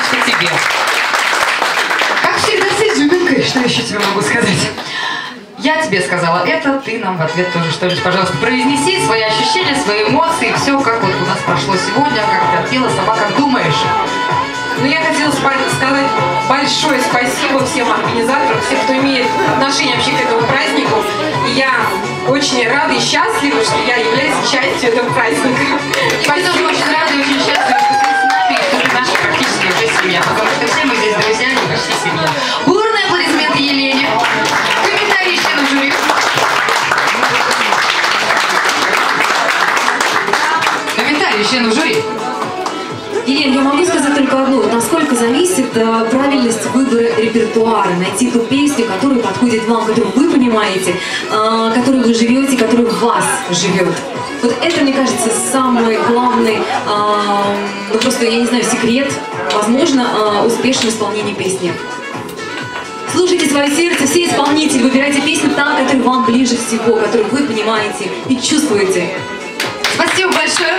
Леночка, тебе. Как всегда, с изюминкой, что еще тебе могу сказать? Я тебе сказала это, ты нам в ответ тоже что-нибудь, пожалуйста, произнеси свои ощущения, свои эмоции, все, как вот у нас прошло сегодня, как ты отпела, сама как думаешь. Ну, я хотела сказать большое спасибо всем организаторам, всем, кто имеет отношение вообще к этому празднику. И я очень рада и счастлива, что я являюсь частью этого праздника. Мы тоже очень рады и очень счастливы, что ты с нами, что ты наша практически уже семья, потому что все мы здесь друзья и почти семья. Бурные аплодисменты Елене. Комментарии членов жюри. Комментарии членов жюри. Елена, я могу сказать только одно. Насколько зависит правильность выбора репертуара. Найти ту песню, которая подходит вам, которую вы понимаете, которой вы живете, которая в вас живет. Вот это, мне кажется, самый главный, ну просто, я не знаю, секрет, возможно, успешного исполнения песни. Слушайте свое сердце, все исполнители, выбирайте песню там, которая вам ближе всего, которую вы понимаете и чувствуете. Спасибо большое.